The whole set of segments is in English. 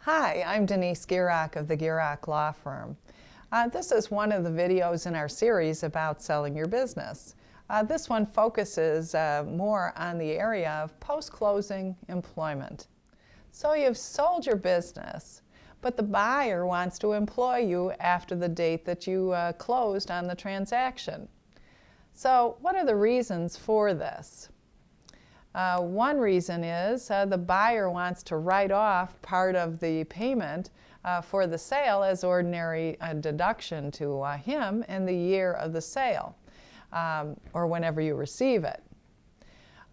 Hi, I'm Denise Gierach of the Gierach Law Firm. This is one of the videos in our series about selling your business. This one focuses more on the area of post-closing employment. So you've sold your business, but the buyer wants to employ you after the date that you closed on the transaction. So what are the reasons for this? One reason is the buyer wants to write off part of the payment for the sale as ordinary deduction to him in the year of the sale or whenever you receive it.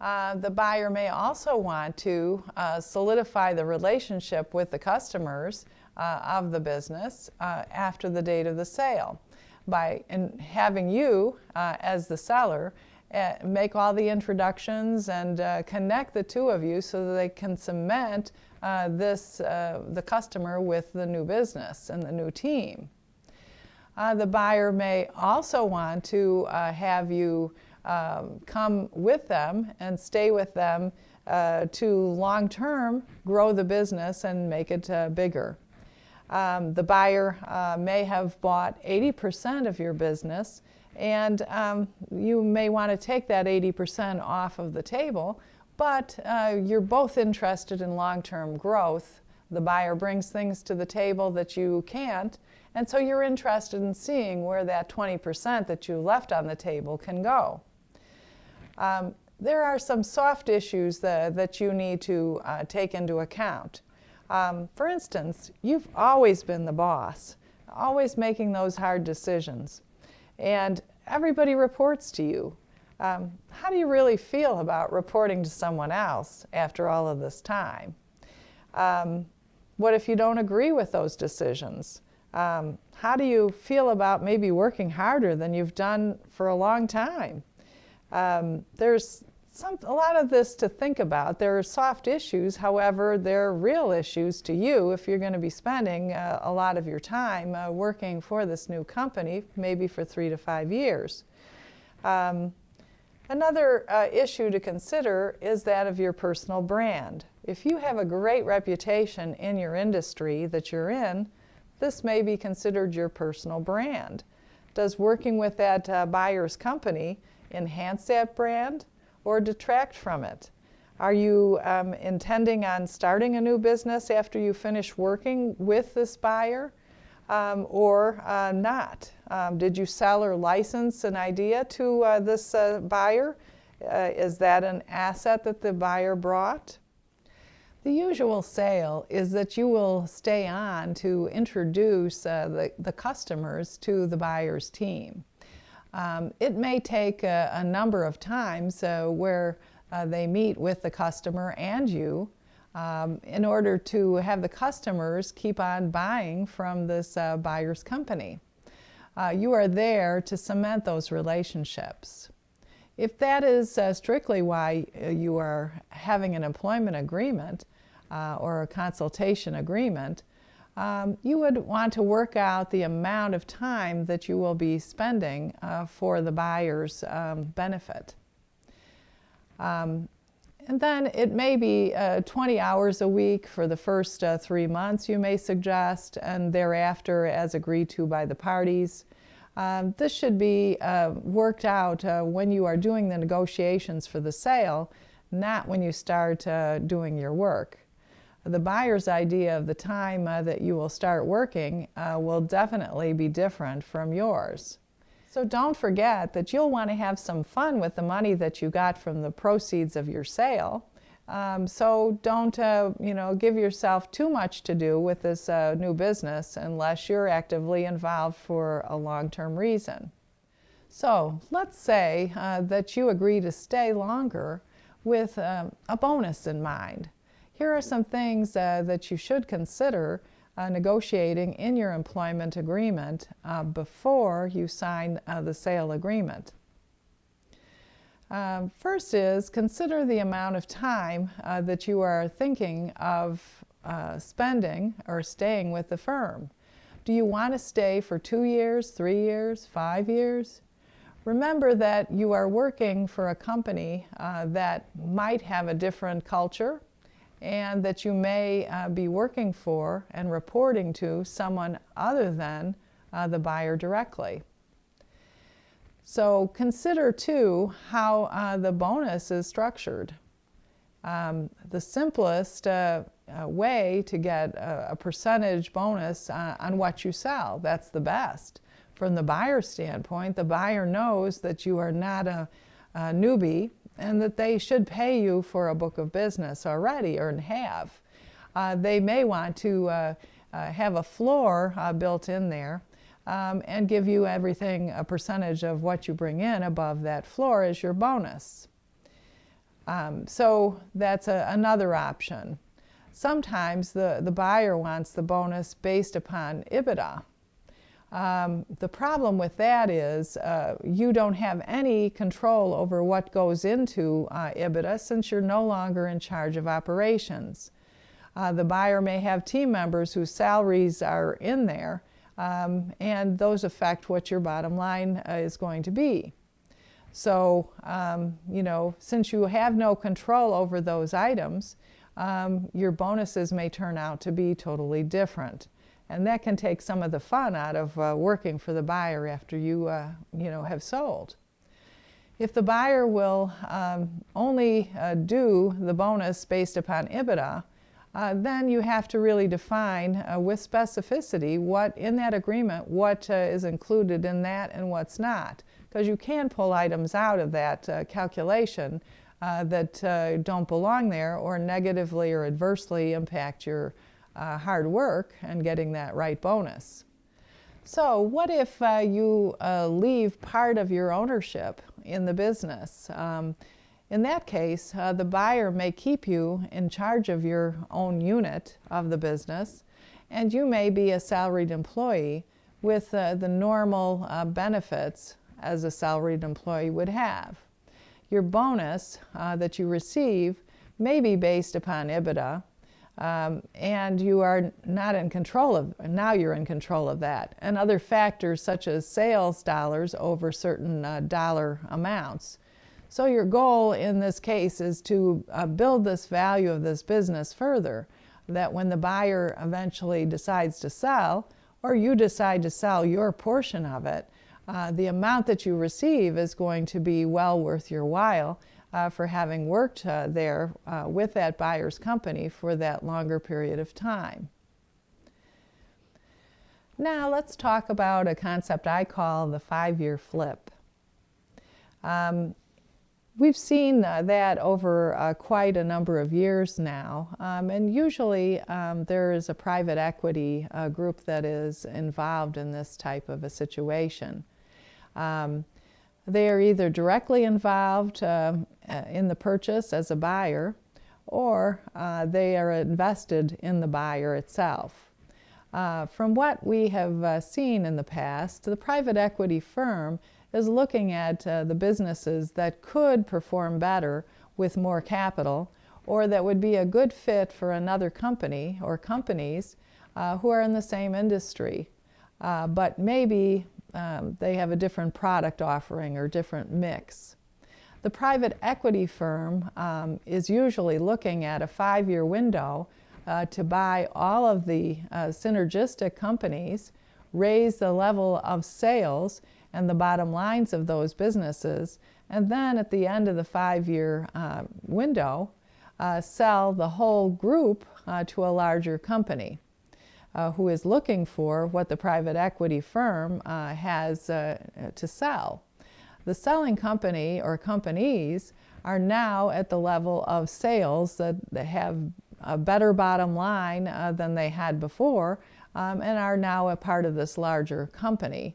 The buyer may also want to solidify the relationship with the customers of the business after the date of the sale by having you as the seller make all the introductions and connect the two of you so that they can cement the customer with the new business and the new team. The buyer may also want to have you come with them and stay with them to long-term grow the business and make it bigger. The buyer may have bought 80% of your business, and you may want to take that 80% off of the table, but you're both interested in long-term growth. The buyer brings things to the table that you can't, and so you're interested in seeing where that 20% that you left on the table can go. There are some soft issues that you need to take into account. For instance, you've always been the boss, always making those hard decisions. And everybody reports to you. How do you really feel about reporting to someone else after all of this time? What if you don't agree with those decisions? How do you feel about maybe working harder than you've done for a long time? There's a lot of this to think about. There are soft issues, however, they're real issues to you if you're going to be spending a lot of your time working for this new company, maybe for 3 to 5 years. Another issue to consider is that of your personal brand. If you have a great reputation in your industry that you're in, this may be considered your personal brand. Does working with that buyer's company enhance that brand or detract from it? Are you intending on starting a new business after you finish working with this buyer or not? Did you sell or license an idea to this buyer? Is that an asset that the buyer brought? The usual sale is that you will stay on to introduce the customers to the buyer's team. It may take a number of times where they meet with the customer and you in order to have the customers keep on buying from this buyer's company. You are there to cement those relationships. If that is strictly why you are having an employment agreement or a consultation agreement, you would want to work out the amount of time that you will be spending for the buyer's benefit. And then it may be 20 hours a week for the first 3 months, you may suggest, and thereafter as agreed to by the parties. This should be worked out when you are doing the negotiations for the sale, not when you start doing your work. The buyer's idea of the time that you will start working will definitely be different from yours. So don't forget that you'll want to have some fun with the money that you got from the proceeds of your sale. So don't give yourself too much to do with this new business unless you're actively involved for a long-term reason. So let's say that you agree to stay longer with a bonus in mind. Here are some things that you should consider negotiating in your employment agreement before you sign the sale agreement. First is consider the amount of time that you are thinking of spending or staying with the firm. Do you want to stay for 2 years, 3 years, 5 years? Remember that you are working for a company that might have a different culture and that you may be working for and reporting to someone other than the buyer directly. So consider too how the bonus is structured. The simplest way to get a percentage bonus on what you sell, that's the best. From the buyer's standpoint, the buyer knows that you are not a newbie and that they should pay you for a book of business already or have. They may want to have a floor built in there and give you everything, a percentage of what you bring in above that floor as your bonus. So that's another option. Sometimes the buyer wants the bonus based upon EBITDA. The problem with that is you don't have any control over what goes into EBITDA since you're no longer in charge of operations. The buyer may have team members whose salaries are in there, and those affect what your bottom line is going to be. So, since you have no control over those items, your bonuses may turn out to be totally different. And that can take some of the fun out of working for the buyer after you, have sold. If the buyer will only do the bonus based upon EBITDA, then you have to really define with specificity what in that agreement, what is included in that and what's not. Because you can pull items out of that calculation that don't belong there or negatively or adversely impact your hard work and getting that right bonus. So what if you leave part of your ownership in the business? In that case, the buyer may keep you in charge of your own unit of the business, and you may be a salaried employee with the normal benefits as a salaried employee would have. Your bonus that you receive may be based upon EBITDA, and you are not in control of, now you're in control of that, and other factors such as sales dollars over certain dollar amounts. So your goal in this case is to build this value of this business further, that when the buyer eventually decides to sell, or you decide to sell your portion of it, the amount that you receive is going to be well worth your while for having worked there with that buyer's company for that longer period of time. Now let's talk about a concept I call the 5-year flip. We've seen that over quite a number of years now, and usually there is a private equity group that is involved in this type of a situation. They are either directly involved in the purchase as a buyer, or they are invested in the buyer itself. From what we have seen in the past, the private equity firm is looking at the businesses that could perform better with more capital, or that would be a good fit for another company or companies who are in the same industry, but maybe they have a different product offering or different mix. The private equity firm is usually looking at a 5-year window to buy all of the synergistic companies, raise the level of sales and the bottom lines of those businesses, and then at the end of the 5-year window, sell the whole group to a larger company who is looking for what the private equity firm has to sell. The selling company or companies are now at the level of sales that have a better bottom line than they had before, and are now a part of this larger company,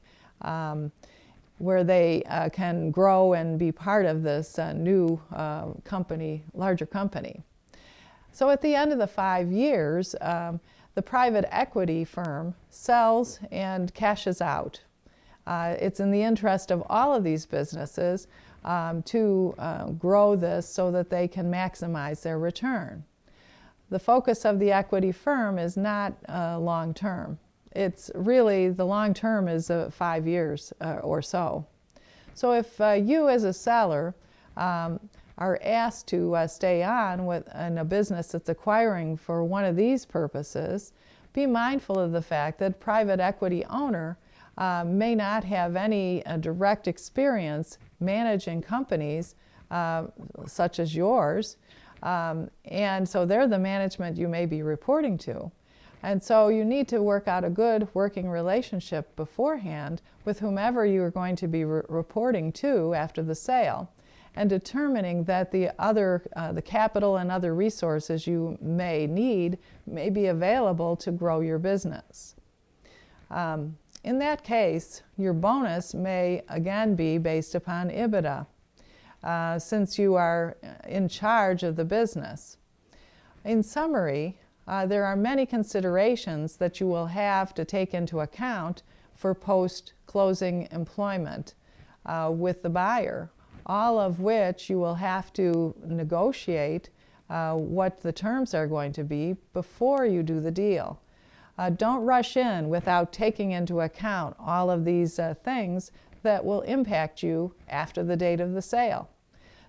where they can grow and be part of this new company, larger company. So at the end of the 5 years, the private equity firm sells and cashes out. It's in the interest of all of these businesses to grow this so that they can maximize their return. The focus of the equity firm is not long term. It's really, the long term is 5 years or so. So if you as a seller are asked to stay on in a business that's acquiring for one of these purposes, be mindful of the fact that private equity owner may not have any direct experience managing companies such as yours, and so they're the management you may be reporting to. And so you need to work out a good working relationship beforehand with whomever you are going to be reporting to after the sale, and determining that the capital and other resources you may need may be available to grow your business. In that case, your bonus may again be based upon EBITDA, since you are in charge of the business. In summary, there are many considerations that you will have to take into account for post-closing employment with the buyer, all of which you will have to negotiate what the terms are going to be before you do the deal. Don't rush in without taking into account all of these things that will impact you after the date of the sale.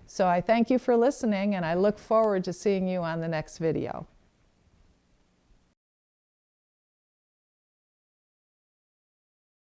So I thank you for listening, and I look forward to seeing you on the next video.